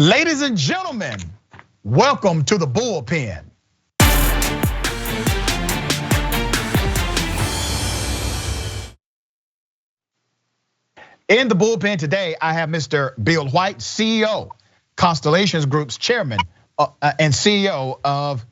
Ladies and gentlemen, welcome to the Bullpen. In the Bullpen today, I have Mr. Bill White, CEO, Constellations Group's chairman and CEO of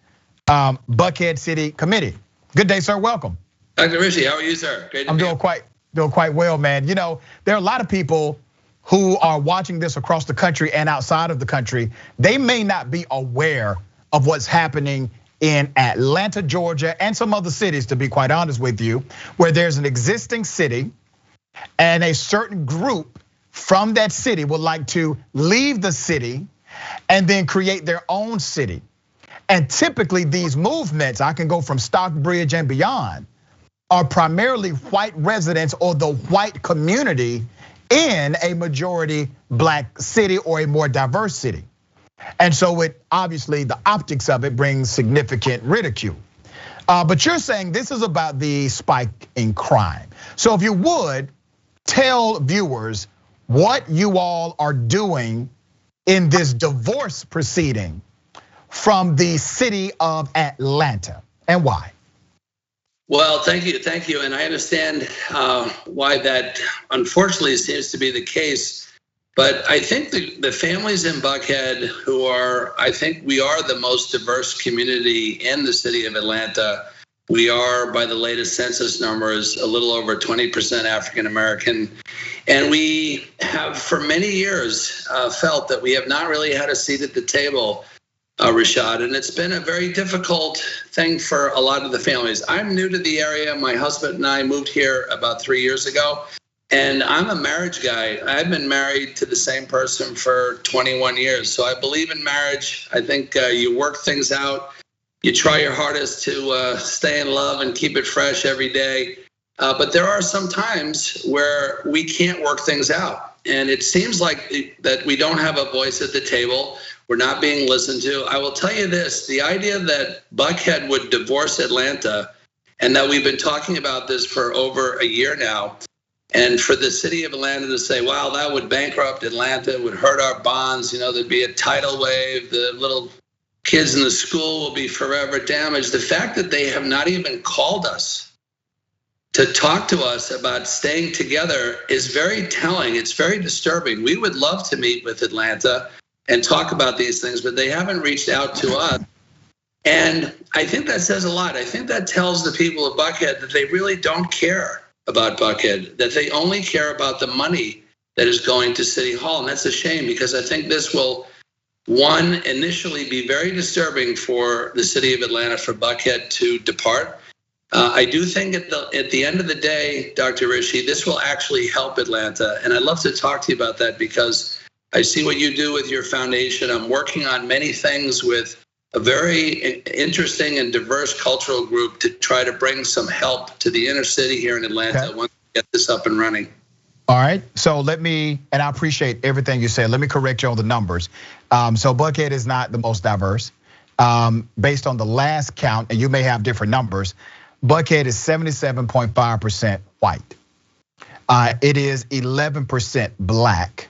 Buckhead City Committee. Good day, sir, welcome. Dr. Richey, how are you, sir? I'm doing quite well, man. You know, there are a lot of people who are watching this across the country and outside of the country. They may not be aware of what's happening in Atlanta, Georgia, and some other cities, to be quite honest with you, where there's an existing city and a certain group from that city would like to leave the city and then create their own city. And typically these movements, I can go from Stockbridge and beyond, are primarily white residents or the white community in a majority black city or a more diverse city. And so it obviously the optics of it brings significant ridicule. But you're saying this is about the spike in crime. So if you would tell viewers what you all are doing in this divorce proceeding from the city of Atlanta and why. Well, thank you. And I understand why that unfortunately seems to be the case. But I think the families in Buckhead who are, I think we are the most diverse community in the city of Atlanta. We are, by the latest census numbers, a little over 20% African American. And we have for many years felt that we have not really had a seat at the table, Rashad, and it's been a very difficult thing for a lot of the families. I'm new to the area. My husband and I moved here about 3 years ago, and I'm a marriage guy. I've been married to the same person for 21 years, so I believe in marriage. I think you work things out. You try your hardest to stay in love and keep it fresh every day. But there are some times where we can't work things out, and it seems like that we don't have a voice at the table. We're not being listened to. I will tell you this, the idea that Buckhead would divorce Atlanta, and that we've been talking about this for over a year now, and for the city of Atlanta to say, wow, that would bankrupt Atlanta, it would hurt our bonds, you know, there'd be a tidal wave, the little kids in the school will be forever damaged. The fact that they have not even called us to talk to us about staying together is very telling. It's very disturbing. We would love to meet with Atlanta and talk about these things, but they haven't reached out to us. And I think that says a lot. I think that tells the people of Buckhead that they really don't care about Buckhead, that they only care about the money that is going to City Hall. And that's a shame, because I think this will, one, initially be very disturbing for the city of Atlanta, for Buckhead to depart. I do think at the end of the day, Dr. Richey, this will actually help Atlanta. And I'd love to talk to you about that, because I see what you do with your foundation. I'm working on many things with a very interesting and diverse cultural group to try to bring some help to the inner city here in Atlanta once we get this up and running. All right, so and I appreciate everything you said. Let me correct you on the numbers. So Buckhead is not the most diverse. Based on the last count, and you may have different numbers, Buckhead is 77.5% white. It is 11% black,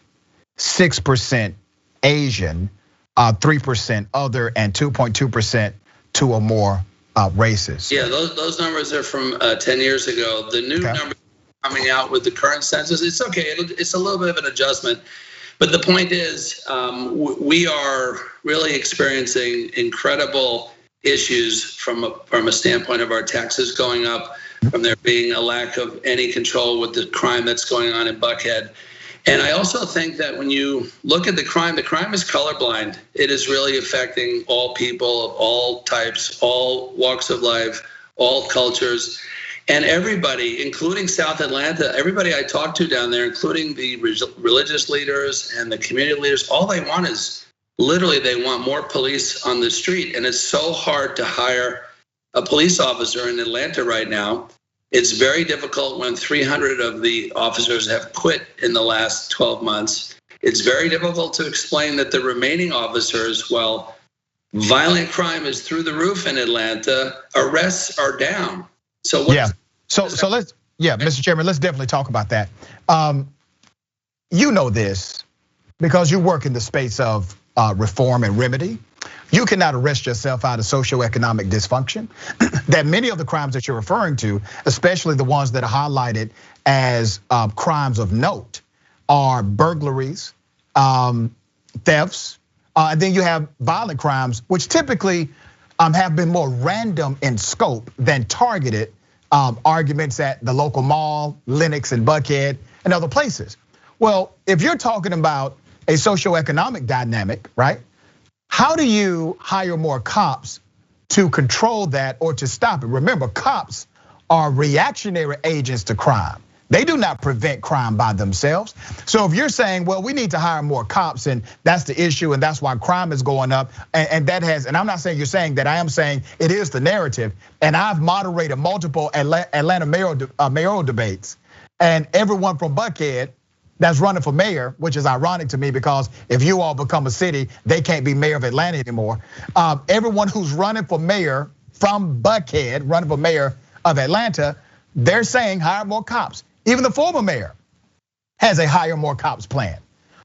6% Asian, 3% other, and 2.2% two or more races. Yeah, those numbers are from 10 years ago. The new numbers coming out with the current census, it's okay. It's a little bit of an adjustment. But the point is, we are really experiencing incredible issues from a standpoint of our taxes going up, from there being a lack of any control with the crime that's going on in Buckhead. And I also think that when you look at the crime is colorblind. It is really affecting all people of all types, all walks of life, all cultures, and everybody, including South Atlanta, everybody I talk to down there, including the religious leaders and the community leaders, all they want is literally they want more police on the street. And it's so hard to hire a police officer in Atlanta right now. It's very difficult when 300 of the officers have quit in the last 12 months. It's very difficult to explain that the remaining officers, while violent crime is through the roof in Atlanta, arrests are down. So let's Mr. Chairman, let's definitely talk about that. You know this because you work in the space of reform and remedy. You cannot arrest yourself out of socioeconomic dysfunction. That many of the crimes that you're referring to, especially the ones that are highlighted as crimes of note, are burglaries, thefts, and then you have violent crimes, which typically have been more random in scope than targeted arguments at the local mall, Lenox and Buckhead, and other places. Well, if you're talking about a socioeconomic dynamic, right? How do you hire more cops to control that or to stop it? Remember, cops are reactionary agents to crime. They do not prevent crime by themselves. So if you're saying, well, we need to hire more cops and that's the issue and that's why crime is going up, and that has, and I'm not saying you're saying that, I am saying it is the narrative. And I've moderated multiple Atlanta mayoral debates, and everyone from Buckhead that's running for mayor, which is ironic to me because if you all become a city, they can't be mayor of Atlanta anymore. Everyone who's running for mayor from Buckhead, running for mayor of Atlanta, they're saying hire more cops. Even the former mayor has a hire more cops plan.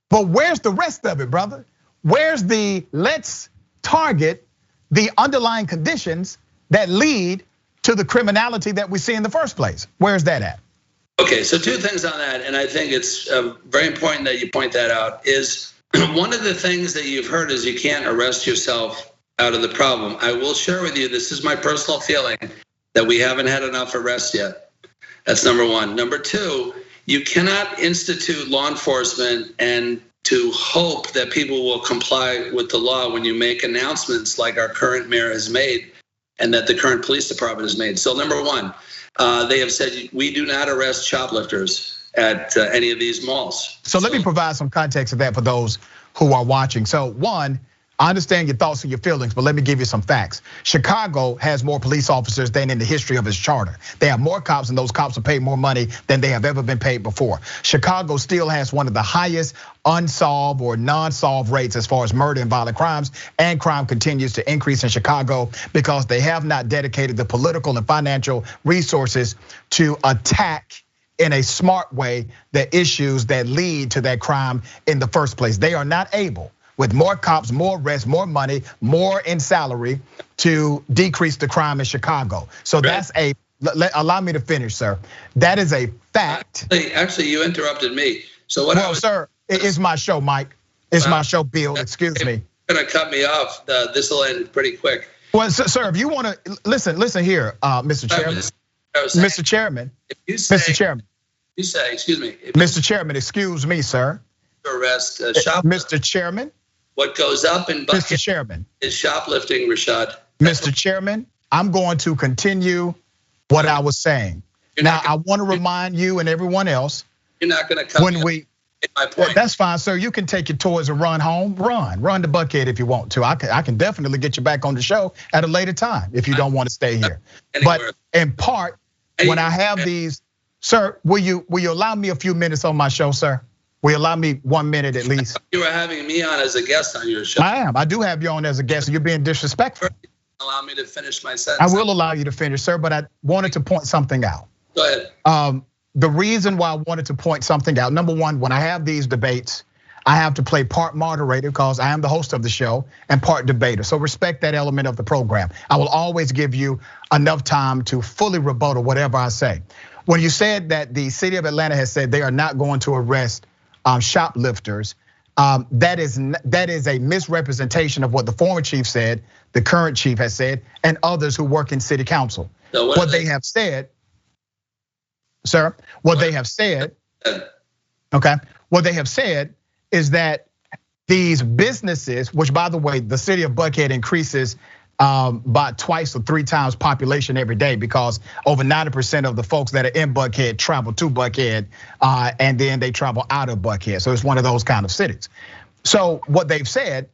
But where's the rest of it, brother? Where's the let's target the underlying conditions that lead to the criminality that we see in the first place? Where's that at? Okay, so two things on that, and I think it's very important that you point that out, is one of the things that you've heard is you can't arrest yourself out of the problem. I will share with you, this is my personal feeling, that we haven't had enough arrests yet. That's number one. Number two, you cannot institute law enforcement and to hope that people will comply with the law when you make announcements like our current mayor has made and that the current police department has made. So number one, they have said we do not arrest shoplifters at any of these malls. So let me provide some context of that for those who are watching. So one, I understand your thoughts and your feelings, but let me give you some facts. Chicago has more police officers than in the history of its charter. They have more cops, and those cops are paid more money than they have ever been paid before. Chicago still has one of the highest unsolved or non-solved rates as far as murder and violent crimes, and crime continues to increase in Chicago because they have not dedicated the political and financial resources to attack in a smart way the issues that lead to that crime in the first place. They are not able, with more cops, more arrests, more money, more in salary, to decrease the crime in Chicago. So that's allow me to finish, sir. That is a fact. Actually, you interrupted me. So what? Well, sir, it's my show, Mike. It's my show, Bill. Excuse me. You're gonna cut me off. This will end pretty quick. Well, sir, if you want to listen here, Mr. Chairman. Mr. Chairman. If you say, Mr. Chairman. You say, excuse me. Mr. Chairman, excuse me, sir. Arrest shoplifters. Mr. Chairman. What goes up in Buckhead Mr. Chairman is shoplifting, Rashad. Mr. Chairman, I'm going to continue what I was saying. Now, I want to remind you and everyone else. You're not going to come when we. My point. That's fine, sir. You can take your toys and run home. Run to Buckhead if you want to. I can definitely get you back on the show at a later time if you don't want to stay here. But in part, when I have these, sir, will you allow me a few minutes on my show, sir? Will you allow me 1 minute at least? You were having me on as a guest on your show. I am. I do have you on as a guest. You're being disrespectful. Allow me to finish my sentence. I will allow you to finish, sir, but I wanted to point something out. Go ahead. The reason why I wanted to point something out, number one, when I have these debates, I have to play part moderator because I am the host of the show and part debater. So respect that element of the program. I will always give you enough time to fully rebuttal whatever I say. When you said that the city of Atlanta has said they are not going to arrest shoplifters, that is a misrepresentation of what the former chief said, the current chief has said, and others who work in city council. So what they have said, sir, what they have said, okay, what they have said is that these businesses, which by the way, the city of Buckhead increases by 2 or 3 times population every day because over 90% of the folks that are in Buckhead travel to Buckhead and then they travel out of Buckhead. So it's one of those kind of cities. So what they've said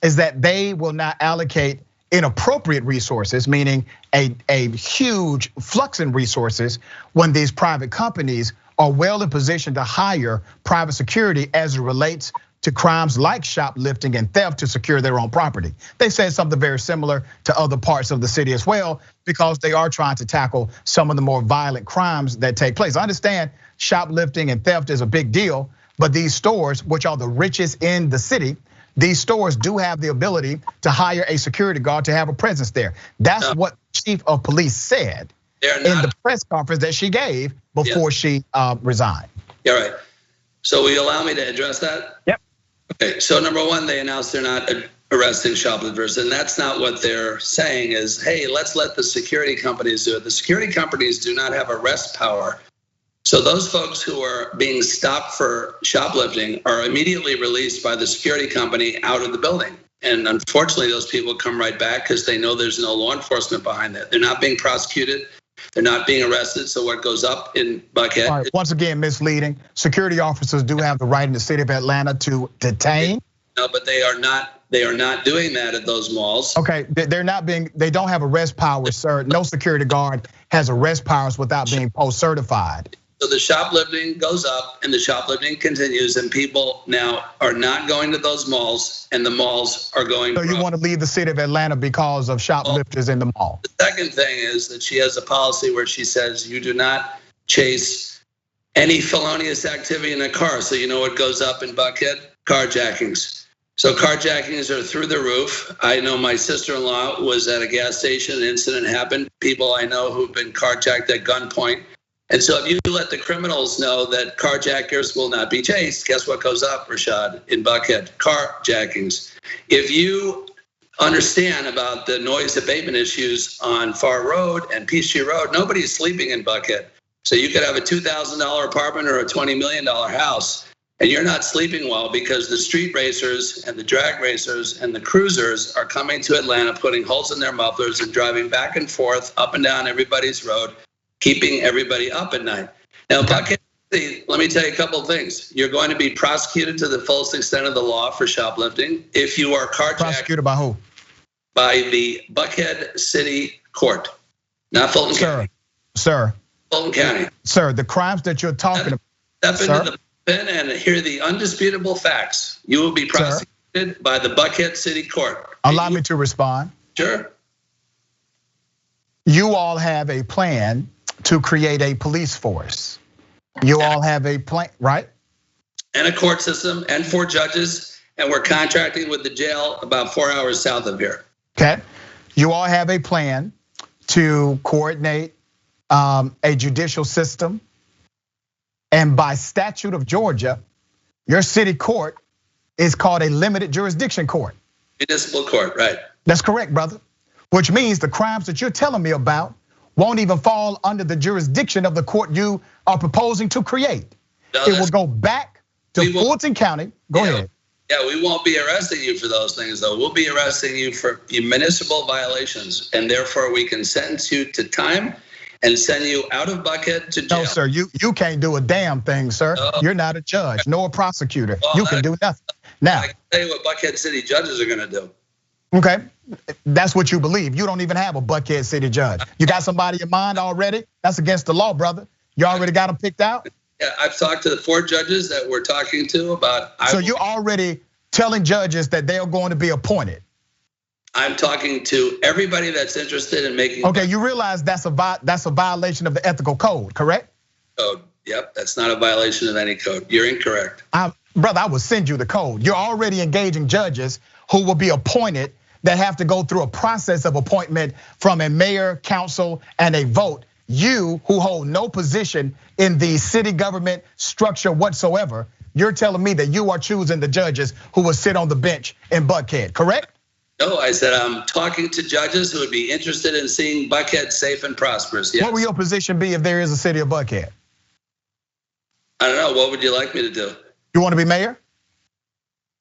is that they will not allocate inappropriate resources, meaning a huge flux in resources when these private companies are well in position to hire private security as it relates to crimes like shoplifting and theft to secure their own property. They said something very similar to other parts of the city as well, because they are trying to tackle some of the more violent crimes that take place. I understand shoplifting and theft is a big deal, but these stores, which are the richest in the city, these stores do have the ability to hire a security guard to have a presence there. That's what the chief of police said in the press conference that she gave before she resigned. Yeah, right. So will you allow me to address that? Yep. Okay, so number one, they announced they're not arresting shoplifters, and that's not what they're saying is, hey, let's let the security companies do it. The security companies do not have arrest power. So those folks who are being stopped for shoplifting are immediately released by the security company out of the building. And unfortunately, those people come right back because they know there's no law enforcement behind that. They're not being prosecuted. They're not being arrested. So what goes up in Buckhead? All right, once again, misleading. Security officers do have the right in the city of Atlanta to detain. No, but they are not. They are not doing that at those malls. Okay, they're not being. They don't have arrest powers, sir. No security guard has arrest powers without being post-certified. So the shoplifting goes up and the shoplifting continues, and people now are not going to those malls, and the malls are going. So you want to leave the city of Atlanta because of shoplifters in the mall? The second thing is that she has a policy where she says you do not chase any felonious activity in a car. So you know what goes up in Buckhead? Carjackings. So carjackings are through the roof. I know my sister-in-law was at a gas station, an incident happened. People I know who've been carjacked at gunpoint. And so if you let the criminals know that carjackers will not be chased, guess what goes up, Rashad, in Buckhead? Carjackings. If you understand about the noise abatement issues on Far Road and Peachtree Road, nobody's sleeping in Buckhead. So you could have a $2,000 apartment or a $20 million house, and you're not sleeping well because the street racers and the drag racers and the cruisers are coming to Atlanta, putting holes in their mufflers and driving back and forth up and down everybody's road, keeping everybody up at night. Now, Buckhead City, let me tell you a couple of things. You're going to be prosecuted to the fullest extent of the law for shoplifting. If you are carjacked. Prosecuted by who? By the Buckhead City Court, not Fulton County. Sir. Fulton County. Sir, the crimes that you're talking about. Step into the pen and hear the undisputable facts. You will be prosecuted by the Buckhead City Court. Allow me to respond. Sure. You all have a plan to create a police force. You all have a plan, right? And a court system and 4 judges, and we're contracting with the jail about 4 hours south of here. Okay, you all have a plan to coordinate a judicial system. And by statute of Georgia, your city court is called a limited jurisdiction court. Municipal court, right. That's correct, brother. Which means the crimes that you're telling me about won't even fall under the jurisdiction of the court you are proposing to create. No, it will go back to Fulton County. Go ahead. Yeah, we won't be arresting you for those things, though. We'll be arresting you for municipal violations, and therefore we can sentence you to time and send you out of Buckhead to jail. No, sir, you can't do a damn thing, sir. No. You're not a judge, nor a prosecutor. Well, you can do nothing. Now, I can tell you what Buckhead City judges are gonna do. Okay, that's what you believe. You don't even have a Buckhead City judge. You got somebody in mind already? That's against the law, brother. You already got them picked out? Yeah, I've talked to the 4 judges that we're talking to about. So you're already telling judges that they're going to be appointed? I'm talking to everybody that's interested in making. Okay, you realize that's a violation of the ethical code, correct? Code. Yep, that's not a violation of any code. You're incorrect. Brother, I will send you the code. You're already engaging judges who will be appointed that have to go through a process of appointment from a mayor, council, and a vote. You, who hold no position in the city government structure whatsoever, you're telling me that you are choosing the judges who will sit on the bench in Buckhead, correct? No, I said I'm talking to judges who would be interested in seeing Buckhead safe and prosperous. Yes. What will your position be if there is a city of Buckhead? I don't know. What would you like me to do? You want to be mayor?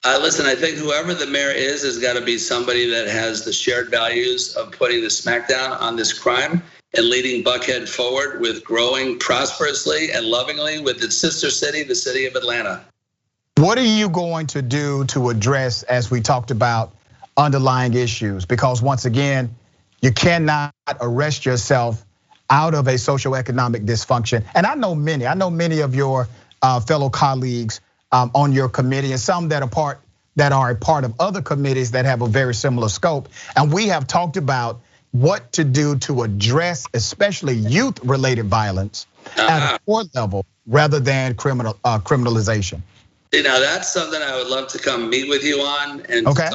Listen, I think whoever the mayor is has got to be somebody that has the shared values of putting the smackdown on this crime and leading Buckhead forward with growing prosperously and lovingly with its sister city, the city of Atlanta. What are you going to do to address, as we talked about, underlying issues? Because once again, you cannot arrest yourself out of a socioeconomic dysfunction. And I know many of your fellow colleagues on your committee, and some that are a part of other committees that have a very similar scope. And we have talked about what to do to address, especially youth-related violence at a court level rather than criminalization. You know, that's something I would love to come meet with you on. And okay.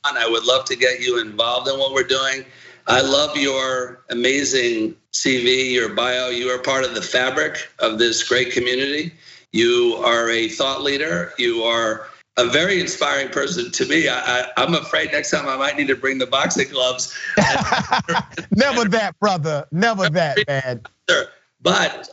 I would love to get you involved in what we're doing. I love your amazing CV, your bio. You are part of the fabric of this great community. You are a thought leader. You are a very inspiring person to me. I'm afraid next time I might need to bring the boxing gloves. Never that, brother. Never that, man. Sure. But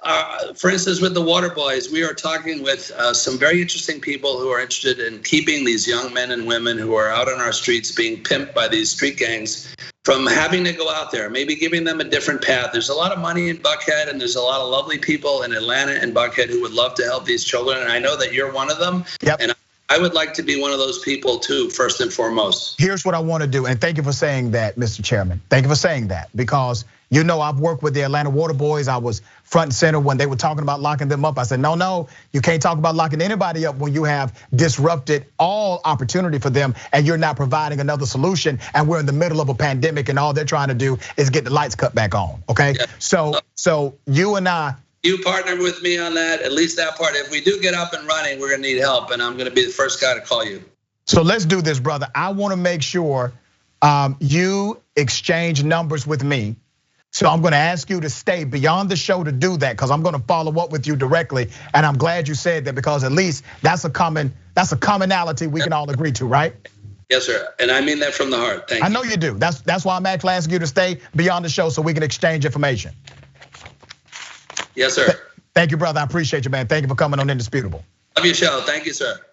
for instance, with the Water Boys, we are talking with some very interesting people who are interested in keeping these young men and women who are out on our streets being pimped by these street gangs from having to go out there, maybe giving them a different path. There's a lot of money in Buckhead, and there's a lot of lovely people in Atlanta and Buckhead who would love to help these children. And I know that you're one of them. Yep. And I would like to be one of those people too, first and foremost. Here's what I want to do, and thank you for saying that, Mr. Chairman. Thank you for saying that, because you know I've worked with the Atlanta Water Boys. I was front and center when they were talking about locking them up. I said, no, you can't talk about locking anybody up when you have disrupted all opportunity for them and you're not providing another solution. And we're in the middle of a pandemic and all they're trying to do is get the lights cut back on, okay? Yeah. So you and I. You partnered with me on that, at least that part. If we do get up and running, we're gonna need help, and I'm gonna be the first guy to call you. So let's do this, brother. I wanna make sure you exchange numbers with me. So I'm gonna ask you to stay beyond the show to do that, because I'm gonna follow up with you directly. And I'm glad you said that, because at least that's a commonality we can all agree to, right? Yes, sir. And I mean that from the heart. Thank you. I know you do. That's why I'm actually asking you to stay beyond the show so we can exchange information. Yes, sir. Thank you, brother. I appreciate you, man. Thank you for coming on Indisputable. Love your show. Thank you, sir.